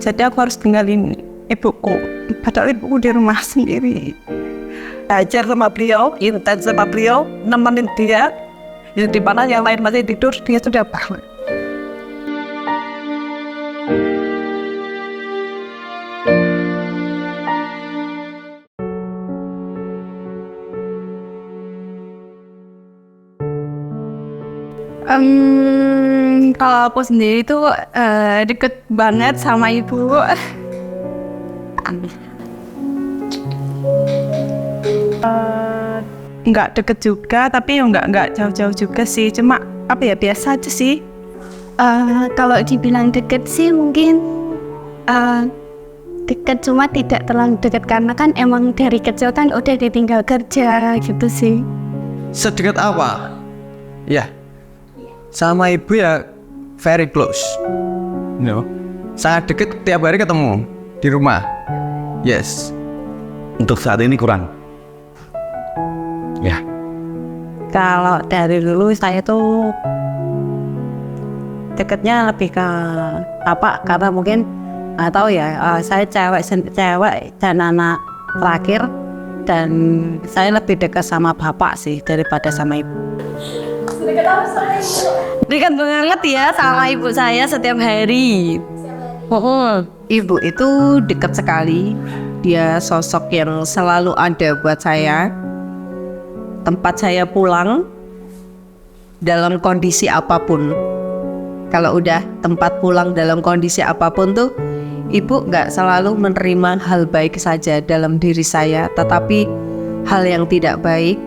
jadi aku harus tinggalin ibuku, padahal ibuku di rumah sendiri. Belajar sama beliau, intens sama beliau, nemenin dia, yang dimana yang lain masih tidur, dia sudah bangun. Kalau aku sendiri tuh deket banget sama ibu. Nggak deket juga, tapi nggak jauh-jauh juga sih. Cuma apa ya, biasa aja sih. Kalau dibilang deket sih mungkin deket, cuma tidak terlalu deket karena kan emang dari kecil kan udah ditinggal kerja gitu sih. Sedekat apa? Ya, sama ibu ya very close. Sangat deket, tiap hari ketemu di rumah. Yes. Untuk saat ini kurang. Ya. Kalau dari dulu saya tuh deketnya lebih ke apa? Karena mungkin nggak tahu ya. Saya cewek dan anak terakhir, dan saya lebih dekat sama bapak sih daripada sama ibu. Dekat apa sama ibu? Dekat banget ya sama ibu saya setiap hari. Ibu itu dekat sekali. Dia sosok yang selalu ada buat saya. Tempat saya pulang dalam kondisi apapun. Kalau udah tempat pulang dalam kondisi apapun tuh, ibu gak selalu menerima hal baik saja dalam diri saya, tetapi hal yang tidak baik,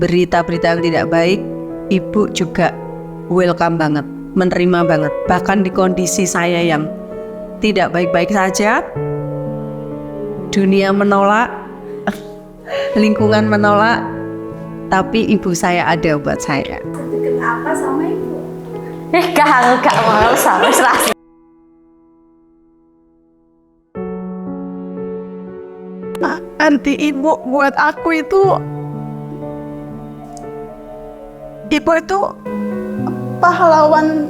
berita-berita yang tidak baik, ibu juga welcome banget, menerima banget. Bahkan di kondisi saya yang tidak baik-baik saja, dunia menolak, lingkungan menolak, tapi ibu saya ada buat saya. Deket apa sama ibu? Gak mau sama serasi. Arti ibu buat aku itu, ibu itu pahlawan.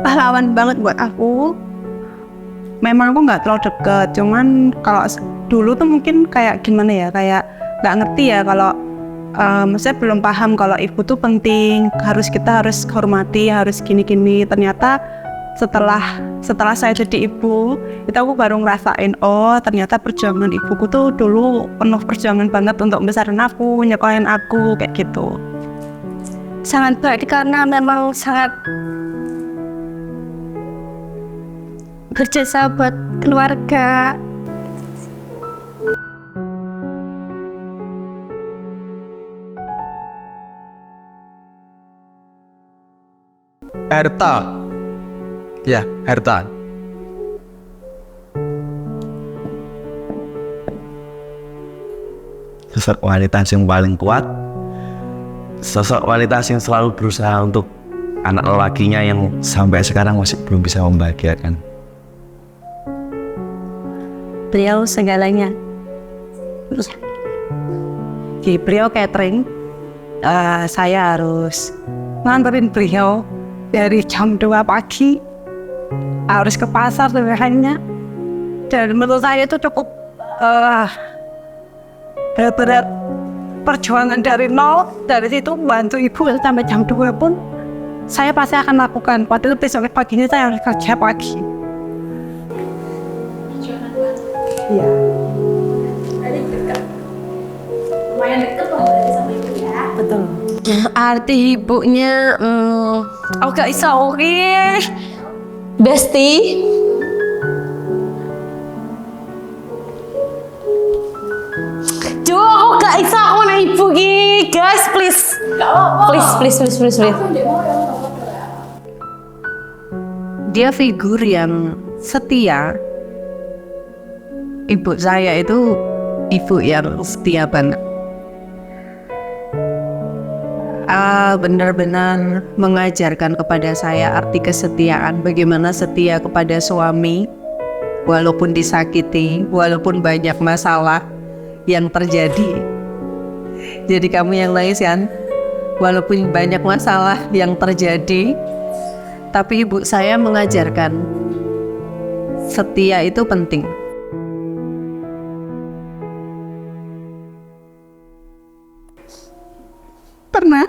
Pahlawan banget buat aku. Memang aku nggak terlalu deket, cuman kalau dulu tuh mungkin kayak gimana ya, kayak nggak ngerti ya kalau maksudnya belum paham kalau ibu tuh penting, kita harus hormati, harus gini-gini. Ternyata setelah saya jadi ibu, itu aku baru ngerasain, oh ternyata perjuangan ibuku tuh dulu penuh perjuangan banget untuk besarin aku, nyekolahin aku, kayak gitu. Sangat baik karena memang sangat berjasa buat keluarga. Harta. Ya, harta. Sosok wanita yang paling kuat, sosok wanita yang selalu berusaha untuk anak lelakinya yang sampai sekarang masih belum bisa membahagiakan. Beliau segalanya. Di beliau catering, saya harus Nganterin beliau dari jam 2 pagi, harus ke pasar sebenarnya. Dan menurut saya itu cukup berat-berat perjuangan dari nol. Dari situ bantu ibu sampai jam 2 pun saya pasti akan lakukan. Padahal besok paginya saya harus kerja pagi. Iya. Tadi dekat. Lumayan deket lah berarti sama ibu ya. betul. Arti ibunya, aku gak bisa Besti. Duh, aku gak bisa aku nang ibu ki, guys, please. Gak apa-apa. Please. Aku ndek mau yang apa. Dia figur yang setia. Ibu saya itu ibu yang setia banget. Benar-benar mengajarkan kepada saya arti kesetiaan, bagaimana setia kepada suami walaupun disakiti, walaupun banyak masalah yang terjadi. Jadi kamu yang nangis kan? Walaupun banyak masalah yang terjadi, tapi ibu saya mengajarkan setia itu penting. Pernah.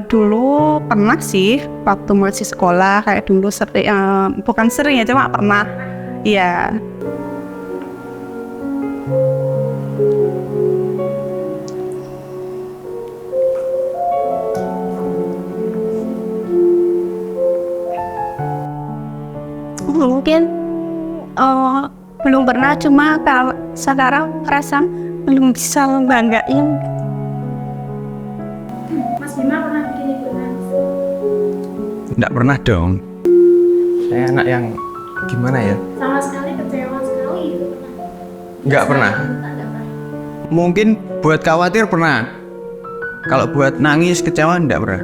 Dulu pernah sih waktu masih sekolah kayak dulu sering, bukan sering ya cuma pernah. Iya. Mungkin belum pernah, cuma kalau sekarang merasa belum bisa membanggain. Mas Bima pernah bikin ibu nangis? Nggak pernah dong. Saya anak yang gimana ya? Sama sekali kecewa sekali gitu pernah? Nggak pernah. Nggak pernah. Mungkin buat khawatir pernah. Kalau buat nangis kecewa nggak pernah.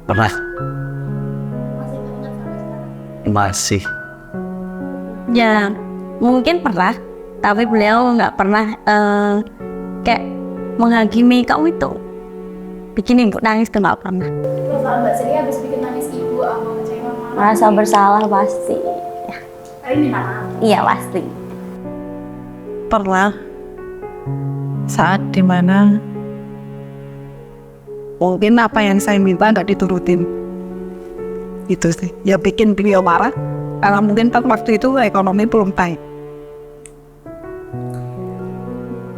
Pernah. Masih keinget sampai sekarang? Masih. Ya, mungkin pernah, tapi beliau nggak pernah kayak menghakimi kamu itu bikin ibu nangis, itu nggak pernah. Terus kalau Mbak Sri habis bikin nangis ibu apa kecewa mama? Merasa bersalah pasti. Tapi minta maaf. Iya pasti. Pernah saat dimana mungkin apa yang saya minta nggak diturutin, itu sih ya bikin beliau marah karena mungkin waktu itu ekonomi belum baik.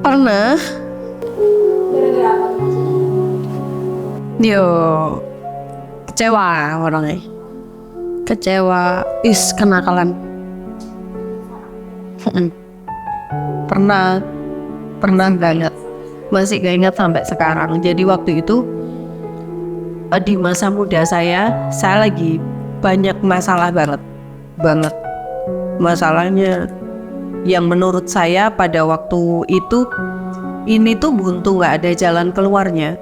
Pernah. Gara-gara apa tuh Mas? Yo, kecewa orangnya. Kecewa, kenakalan. Pernah banget. Masih gak ingat sampai sekarang. Jadi waktu itu di masa muda saya lagi banyak masalah banget. Masalahnya yang menurut saya pada waktu itu ini tuh buntu, nggak ada jalan keluarnya.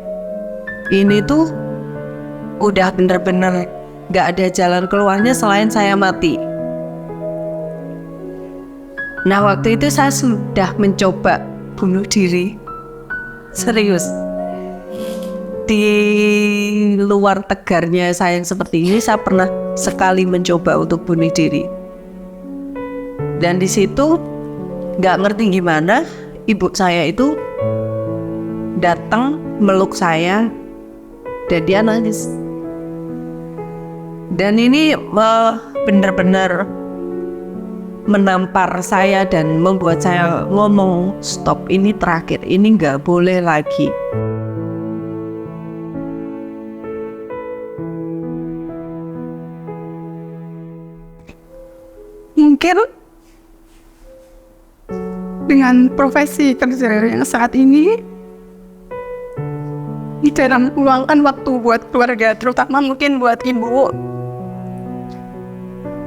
Ini tuh udah bener-bener nggak ada jalan keluarnya selain saya mati. Nah waktu itu saya sudah mencoba bunuh diri, serius. Di luar tegarnya saya yang seperti ini, saya pernah sekali mencoba untuk bunuh diri. Dan di situ nggak ngerti gimana ibu saya itu datang meluk saya dan dia nangis. Dan ini benar-benar menampar saya dan membuat saya ngomong, stop, ini terakhir, ini nggak boleh lagi. Mungkin dengan profesi kerja yang saat ini jarang meluangkan waktu buat keluarga, terutama mungkin buat ibu.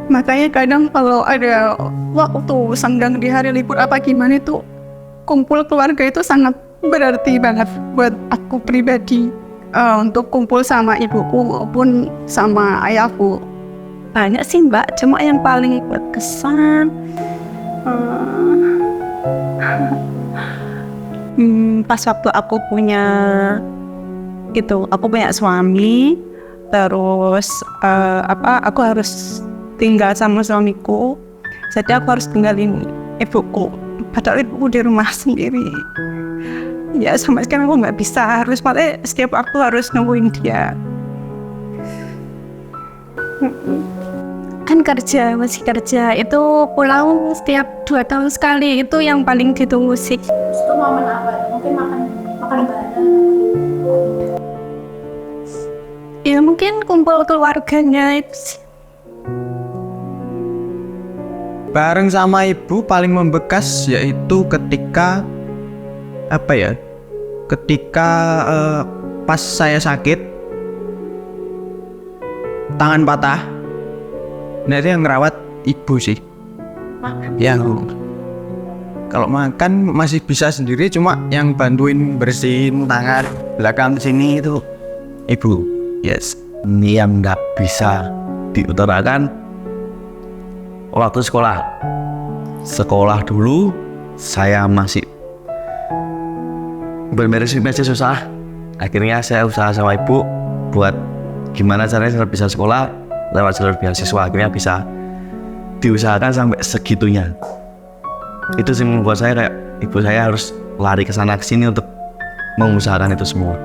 Makanya kadang kalau ada waktu senggang di hari libur apa gimana itu, kumpul keluarga itu sangat berarti banget buat aku pribadi. Untuk kumpul sama ibuku maupun sama ayahku. Banyak sih Mbak, cuma yang paling berkesan pas waktu aku punya suami, terus aku harus tinggal sama suamiku, jadi aku harus tinggalin ibuku, padahal ibuku di rumah sendiri. Ya sampai sekarang aku nggak bisa, harus setiap waktu harus nungguin dia. Kan masih kerja, itu pulang setiap 2 tahun sekali, itu yang paling ditunggu sih. Itu momen apa? Mungkin makan bareng. Ya mungkin kumpul keluarganya itu sih. Bareng sama ibu paling membekas yaitu ketika pas saya sakit, tangan patah. Nah itu yang ngerawat ibu sih. Yang kalau makan masih bisa sendiri, cuma yang bantuin bersihin tangan belakang sini itu ibu. Yes. Ini yang nggak bisa diutarakan waktu sekolah. sekolah dulu saya masih beres-beres aja susah. Akhirnya saya usaha sama ibu buat gimana caranya saya bisa sekolah lewat jalur beasiswa. Akhirnya bisa diusahakan sampai segitunya. Itu sih membuat saya kayak ibu saya harus lari ke sana ke sini untuk mengusahakan itu semua.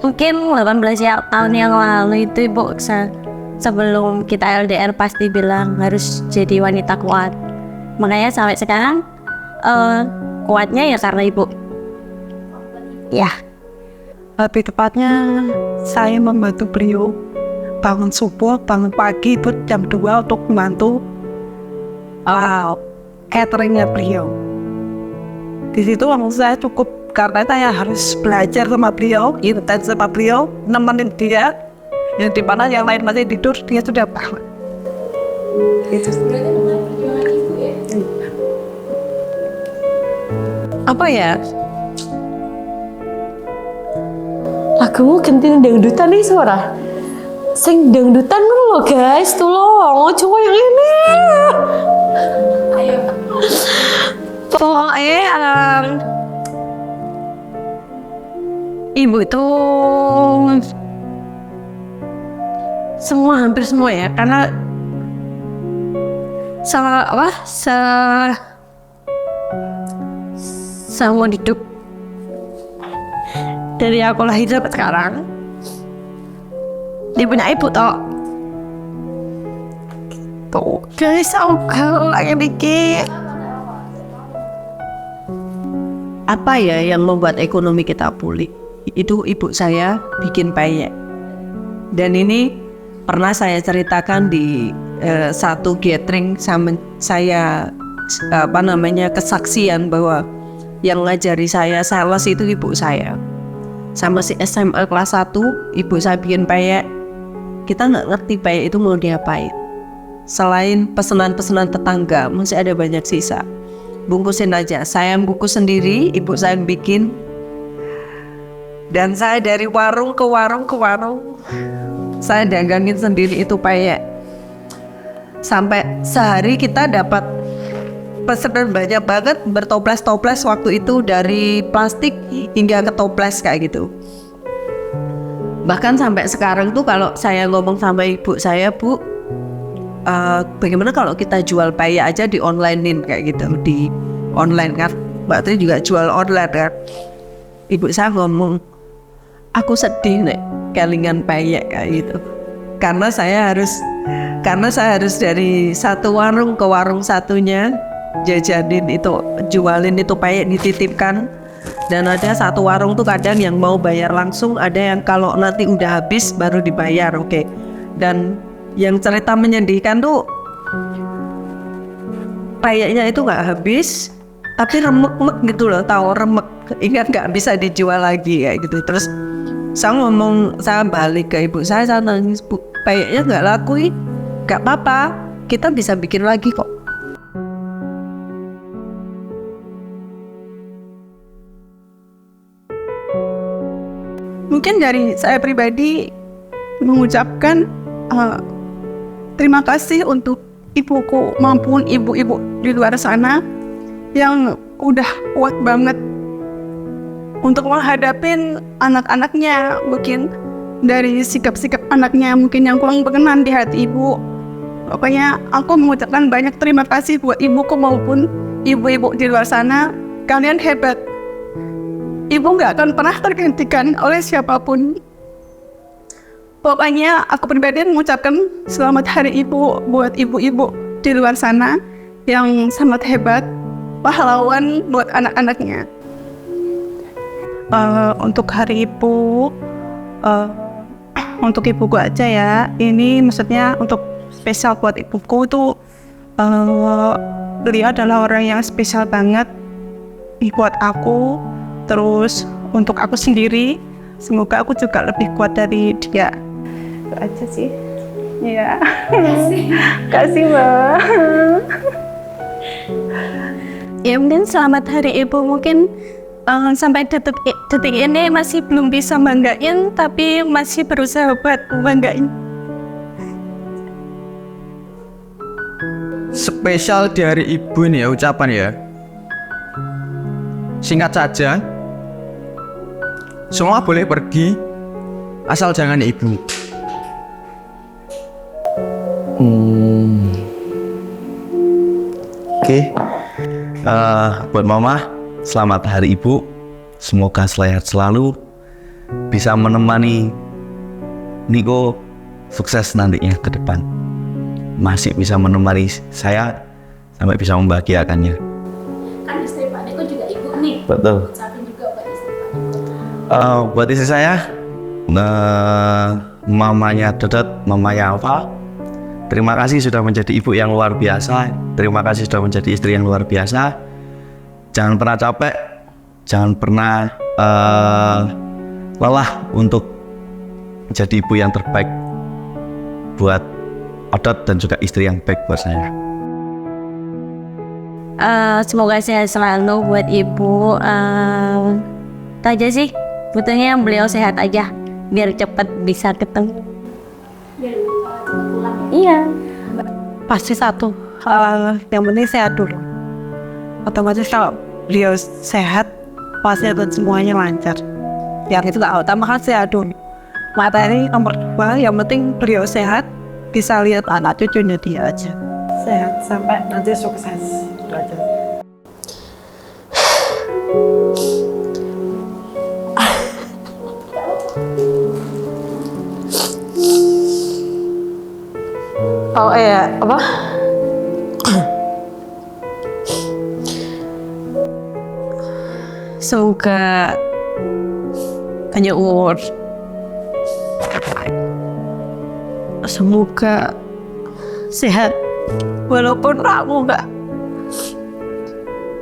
Mungkin 18 tahun yang lalu itu ibu sebelum kita LDR pasti bilang harus jadi wanita kuat. Makanya sampai sekarang kuatnya ya karena ibu. Ya. Lebih tepatnya saya membantu beliau bangun subuh, bangun pagi itu jam 2 untuk membantu cateringnya beliau. Di situ waktu saya cukup karena saya harus belajar sama beliau, intens sama beliau, nemenin dia. Yang dimana yang lain masih tidur, dia sudah bangun. Itu. Berarti dengan perjuangan ibu ya. Apa ya? Lagumu ganti dangdutan nih suara. Sing dangdutan kan lo guys, tolong coba yang ini. Ayo. Pokoknya ibu itu Hampir semua ya, karena semua hidup dari aku lahir sampai sekarang dia punya ibu toh. Tuh guys, aku lagi mikir apa ya yang membuat ekonomi kita pulih. Itu ibu saya bikin peyek, dan ini pernah saya ceritakan di satu gathering sama saya kesaksian bahwa yang ngajari saya sales itu ibu saya. Sama si SMA kelas 1 ibu saya bikin peyek. Kita nggak ngerti peyek itu mau diapain. Selain pesanan-pesanan tetangga masih ada banyak sisa. Bungkusin aja, saya bungkus sendiri, ibu saya bikin. Dan saya dari warung ke warung saya dagangin sendiri itu peyek. Sampai sehari kita dapat pesanan banyak banget, bertoples-toples waktu itu, dari plastik hingga ke toples kayak gitu. Bahkan sampai sekarang tuh kalau saya ngomong sama ibu saya, Bu, bagaimana kalau kita jual peyek aja di online-in kayak gitu, di online kan, Mbak Tri juga jual online kan. Ibu saya ngomong, aku sedih nek kelingan peyek kayak gitu, karena saya harus dari satu warung ke warung satunya jajanin itu, jualin itu peyek, dititipkan. Dan ada satu warung tuh kadang yang mau bayar langsung, ada yang kalau nanti udah habis baru dibayar, oke. Dan yang cerita menyedihkan tuh peyeknya itu nggak habis, tapi remek-remek gitu loh, tahu remek, ingat nggak bisa dijual lagi kayak gitu. Terus saya balik ke ibu saya nangis, Bu, peyeknya nggak laku, nggak apa-apa, kita bisa bikin lagi kok. Mungkin dari saya pribadi mengucapkan terima kasih untuk ibuku maupun ibu-ibu di luar sana yang udah kuat banget untuk menghadapin anak-anaknya, mungkin dari sikap-sikap anaknya mungkin yang kurang berkenan di hati ibu. Pokoknya aku mengucapkan banyak terima kasih buat ibuku maupun ibu-ibu di luar sana. Kalian hebat. Ibu nggak akan pernah tergantikan oleh siapapun. Pokoknya aku pribadi mengucapkan selamat hari ibu buat ibu-ibu di luar sana yang sangat hebat, pahlawan buat anak-anaknya. Untuk hari ibu, untuk ibuku aja ya. Ini maksudnya untuk spesial buat ibuku tuh, beliau adalah orang yang spesial banget buat aku. Terus untuk aku sendiri, semoga aku juga lebih kuat dari dia. Itu aja sih. Iya. Kasih Mbak. ya mungkin selamat hari ibu. Mungkin sampai detik ini masih belum bisa banggain, tapi masih berusaha buat banggain. spesial di hari ibu ini ya ucapan ya. Singkat saja, semua boleh pergi asal jangan ibu. Oke. Buat mama, selamat hari ibu. Semoga sehat selalu, bisa menemani Niko sukses nantinya ke depan. Masih bisa menemani saya sampai bisa membahagiakannya. Kan istri Pak Niko juga ibu nih. Betul. Ucapin juga buat istri Pak Niko. Buat istri saya, mamanya Dodot, mamanya Alfa, terima kasih sudah menjadi ibu yang luar biasa. Terima kasih sudah menjadi istri yang luar biasa. Jangan pernah capek, jangan pernah lelah untuk menjadi ibu yang terbaik buat Odot dan juga istri yang baik buat saya. Semoga sehat selalu buat ibu. Itu aja sih, butuhnya beliau sehat aja biar cepat bisa ketemu. Biar cepat pulang ya. Iya. Pasti satu, yang penting sehat dulu. Otomatis kalau beliau sehat, pasti akan semuanya lancar. Yang itu tak utama kan sehat dulu. Materi nomor 2, yang penting beliau sehat, bisa lihat anak cucunya dia aja. Sehat sampai nanti sukses. Itu aja. Oh iya, apa? Semoga panjang umur. Semoga sehat. Walaupun aku nggak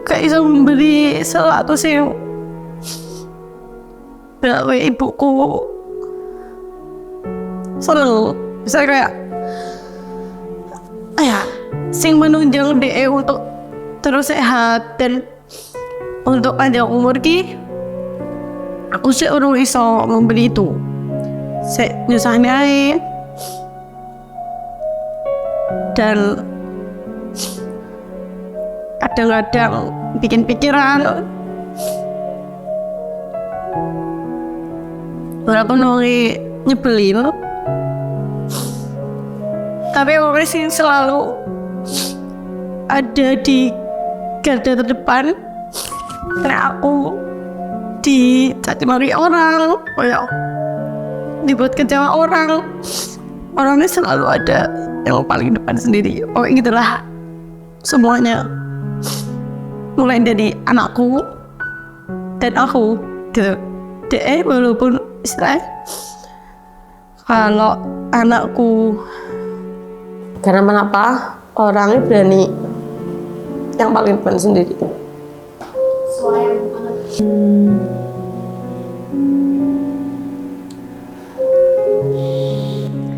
bisa memberi sesuatu sih dari ibuku. Selalu bisa kayak sing menunjang DE untuk terus sehat dan untuk panjang umur ki aku sih urung iso membeli itu. Saya nyusahnya dan kadang-kadang bikin pikiran walaupun orang nyebelin, tapi orang sih selalu ada di garda terdepan karena aku dicaci maki orang, kayak dibuat kecewa orang. Orangnya selalu ada yang paling depan sendiri. Oh gitulah semuanya, mulai dari anakku dan aku gitu. Walaupun istilahnya kalau anakku Karena kenapa orangnya berani yang paling depan sendiri. Suara yang banget.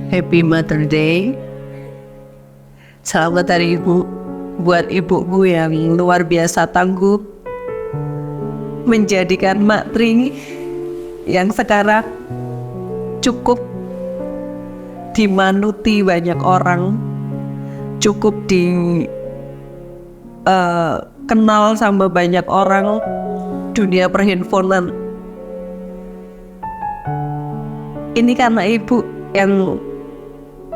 Happy Mother Day. Selamat Hari Ibu buat ibuku yang luar biasa tangguh menjadikan Mak Tri yang sekarang cukup dimanuti banyak orang, cukup kenal sama banyak orang dunia perhandphonean. Ini karena ibu yang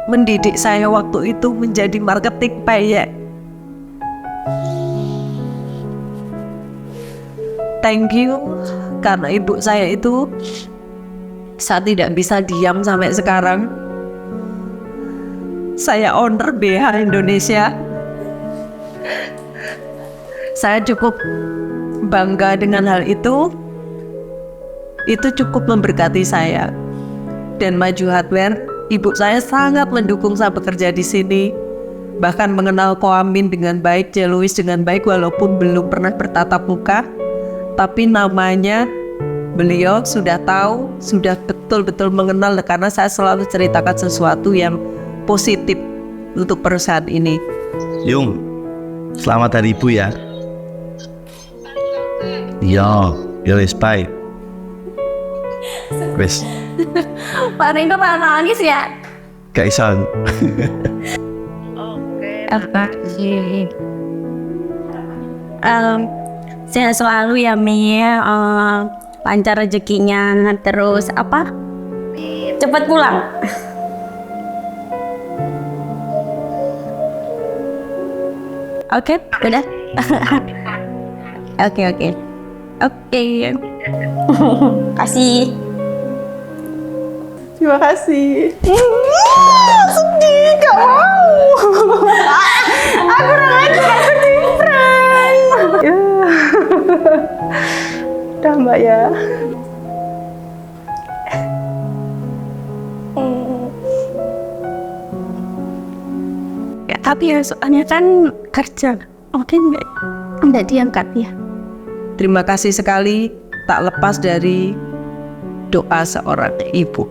mendidik saya waktu itu menjadi marketing payek. Thank you, karena ibu saya itu saya tidak bisa diam sampai sekarang. Saya owner BH Indonesia. Saya cukup bangga dengan hal itu. Itu cukup memberkati saya. Dan Maju Hardware, ibu saya sangat mendukung saya bekerja di sini. Bahkan mengenal Ko Amin dengan baik, Jeluis dengan baik, walaupun belum pernah bertatap muka. Tapi namanya beliau sudah tahu, sudah betul-betul mengenal, karena saya selalu ceritakan sesuatu yang positif untuk perusahaan ini. Yung, selamat Hari Ibu ya. Yo, wis bye. Wis, Pak Niko malah nangis ya. gak iso. Sehat selalu ya Mi, lancar rezekinya, terus apa? Cepat pulang. Oke, udah. Oke. Kasih. Terima kasih. Sedih, gak mau. Aku lagi gak sedih, Frank. Ya. Udah Mbak ya. Ya, tapi ya soalnya kan kerja, mungkin nggak diangkat ya. Terima kasih sekali, tak lepas dari doa seorang ibu.